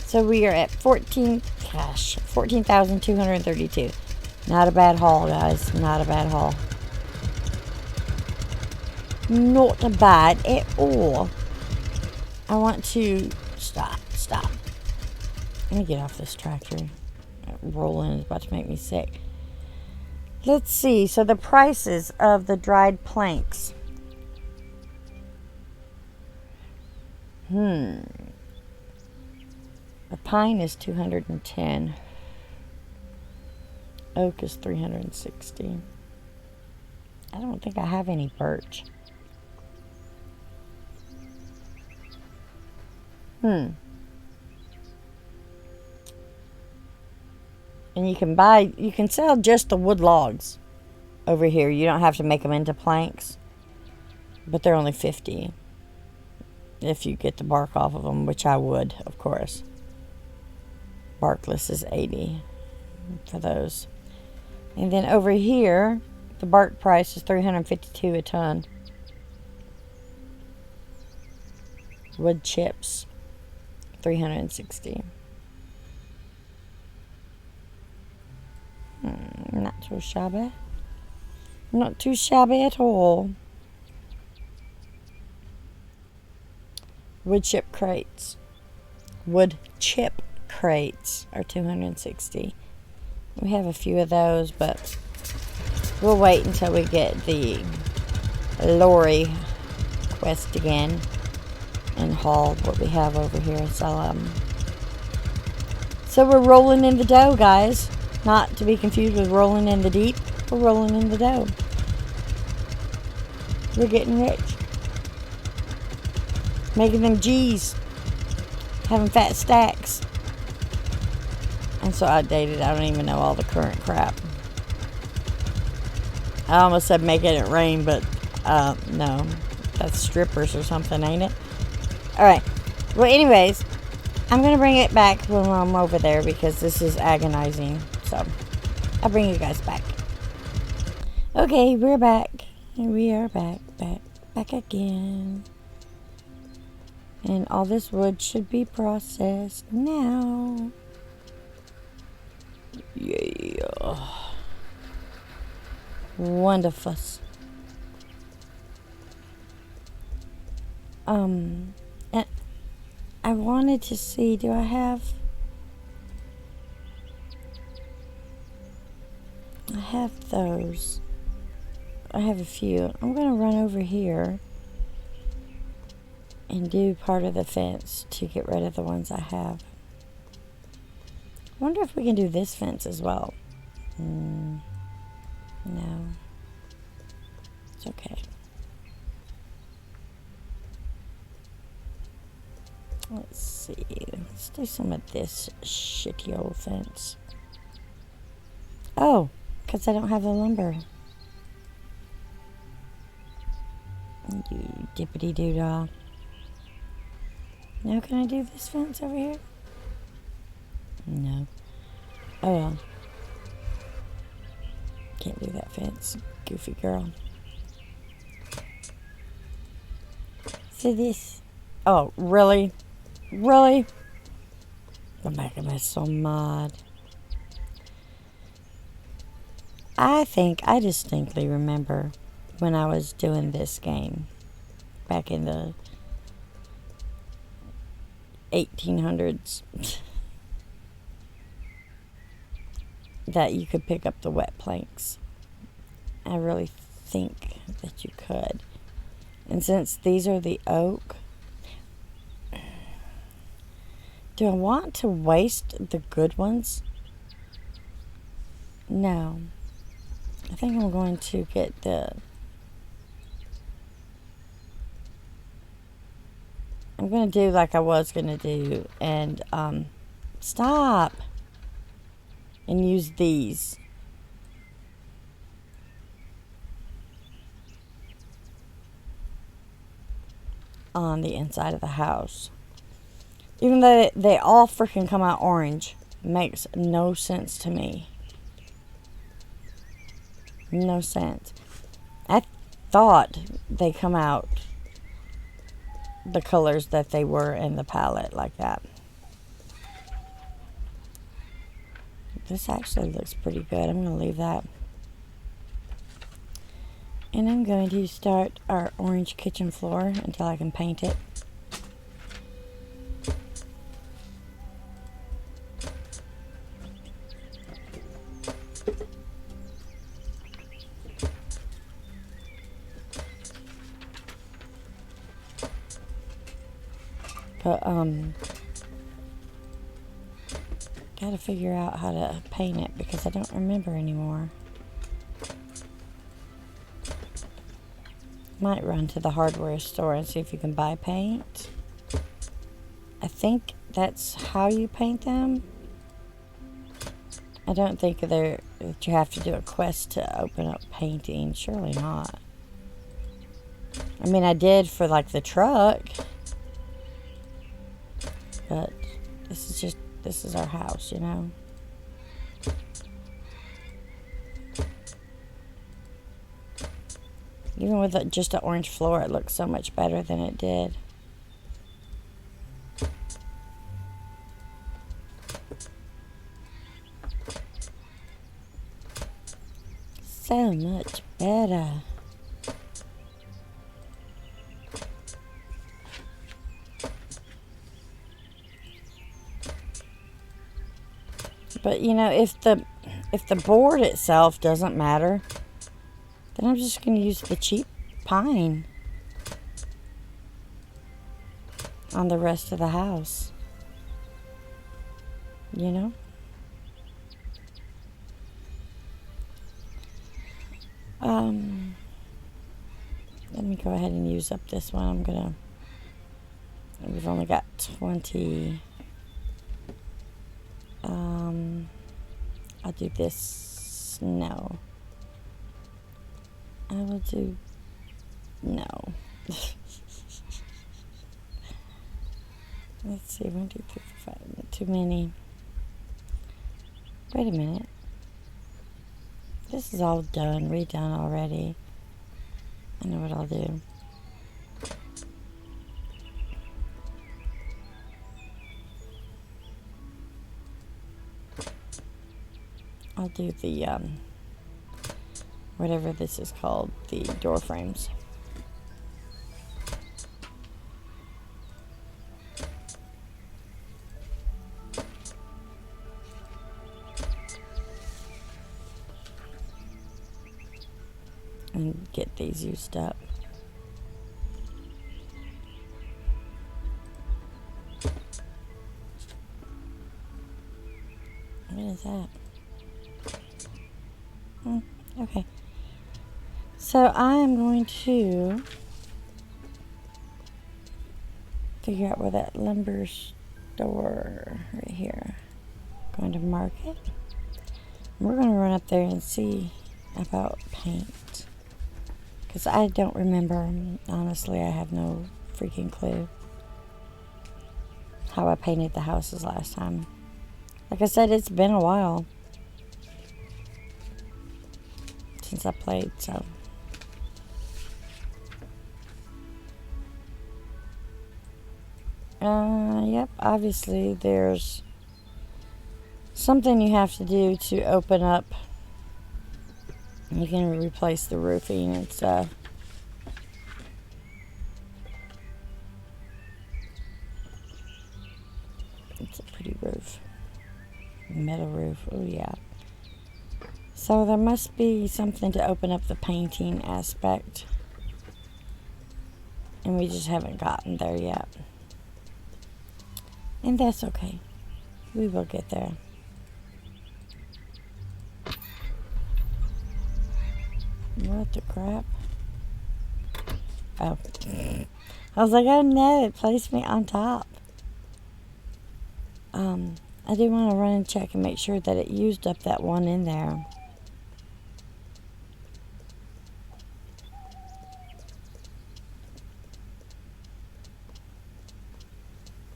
So we are at 14,232. Not a bad haul, guys. Not a bad haul. Not bad at all. I want to stop. Let me get off this tractor. Rolling is about to make me sick. Let's see. So the prices of the dried planks. The pine is $210. Oak is $360. I don't think I have any birch. And you can sell just the wood logs over here. You don't have to make them into planks. But they're only $50. If you get the bark off of them, which I would, of course. Barkless is $80 for those. And then over here, the bark price is $352 a ton. Wood chips, $360. Not too shabby. Not too shabby at all. Wood chip crates are $260. We have a few of those, but we'll wait until we get the lorry quest again and haul what we have over here and sell them. So we're rolling in the dough, guys. Not to be confused with rolling in the deep. We're rolling in the dough. We're getting rich. Making them G's. Having fat stacks. I'm so outdated, I don't even know all the current crap. I almost said making it rain, but no. That's strippers or something, ain't it? Alright. Well, anyways, I'm going to bring it back when I'm over there because this is agonizing. So, I'll bring you guys back. Okay, we're back. We are back again. And all this wood should be processed now. Yeah. Wonderful. And I wanted to see, do I have those. I have a few. I'm going to run over here and do part of the fence to get rid of the ones I have. I wonder if we can do this fence as well. No. It's okay. Let's see. Let's do some of this shitty old fence. Oh, because I don't have the lumber. You dippity doo-dah. Now can I do this fence over here? No. Oh well. Can't do that fence. Goofy girl. See this? Oh, really? Really? I'm making me so mad. I distinctly remember when I was doing this game back in the 1800s that you could pick up the wet planks. I really think that you could. And since these are the oak, do I want to waste the good ones? No. I think I'm going to get I'm going to do like I was going to do and stop and use these. On the inside of the house. Even though they all freaking come out orange. Makes no sense to me. No sense. I thought they come out the colors that they were in the palette like that. This actually looks pretty good. I'm going to leave that. And I'm going to start our orange kitchen floor until I can paint it. But, gotta figure out how to paint it because I don't remember anymore. Might run to the hardware store and see if you can buy paint. I think that's how you paint them. I don't think that you have to do a quest to open up painting. Surely not. I mean, I did for like the truck. But this is our house, you know. Even with just an orange floor, it looks so much better than it did. So much better. But you know, if the board itself doesn't matter, then I'm just going to use the cheap pine on the rest of the house. You know? Let me go ahead and use up this one. We've only got 20. I'll do this. No. I will do. No. Let's see. 1, 2, 3, 4, 5. Too many. Wait a minute. This is all done, redone already. I know what I'll do. I'll do the, whatever this is called, the door frames. And get these used up. What is that? Okay. So I am going to figure out where that lumber store right here. Going to mark it. We're going to run up there and see about paint. Because I don't remember. Honestly, I have no freaking clue how I painted the houses last time. Like I said, it's been a while since I played, so. Yep, obviously there's something you have to do to open up. You can replace the roofing and stuff. It's a pretty roof. Metal roof. Oh, yeah. So there must be something to open up the painting aspect. And we just haven't gotten there yet. And that's okay. We will get there. What the crap? Oh. I was like, oh no, it placed me on top. I do want to run and check and make sure that it used up that one in there.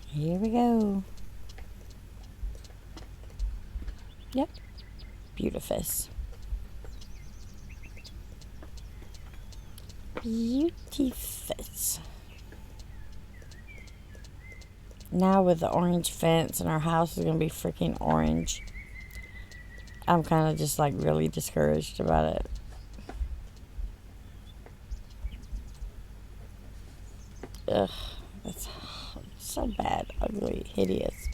Here we go. Yep. Beautiful. Beautiful. Now with the orange fence and our house is going to be freaking orange. I'm kind of just like really discouraged about it. Ugh. That's so bad, ugly, hideous.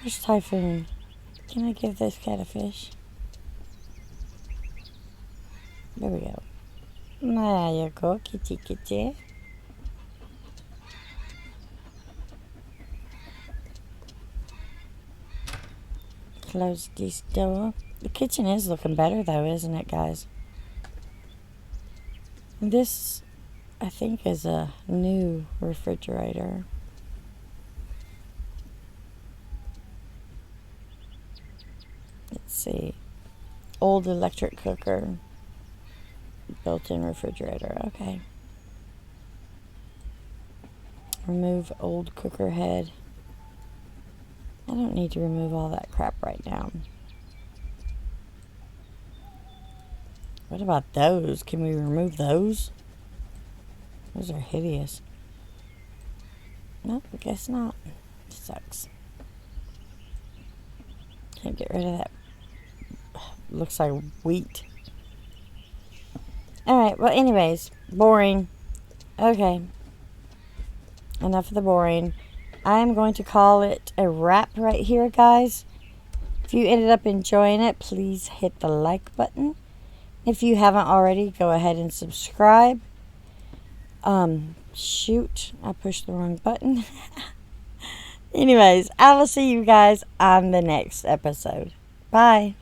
Where's Typhoon? Can I give this cat a fish? There we go. There you go, kitty kitty. Close this door. The kitchen is looking better though, isn't it, guys? This, I think, is a new refrigerator. Let's see. Old electric cooker. Built-in refrigerator. Okay. Remove old cooker head. I don't need to remove all that crap right now. What about those? Can we remove those? Those are hideous. Nope, I guess not. Sucks. Can't get rid of that. Looks like wheat. Alright, well anyways, boring. Okay. Enough of the boring. I'm going to call it a wrap right here, guys. If you ended up enjoying it, please hit the like button. If you haven't already, go ahead and subscribe. Shoot, I pushed the wrong button. Anyways, I will see you guys on the next episode. Bye.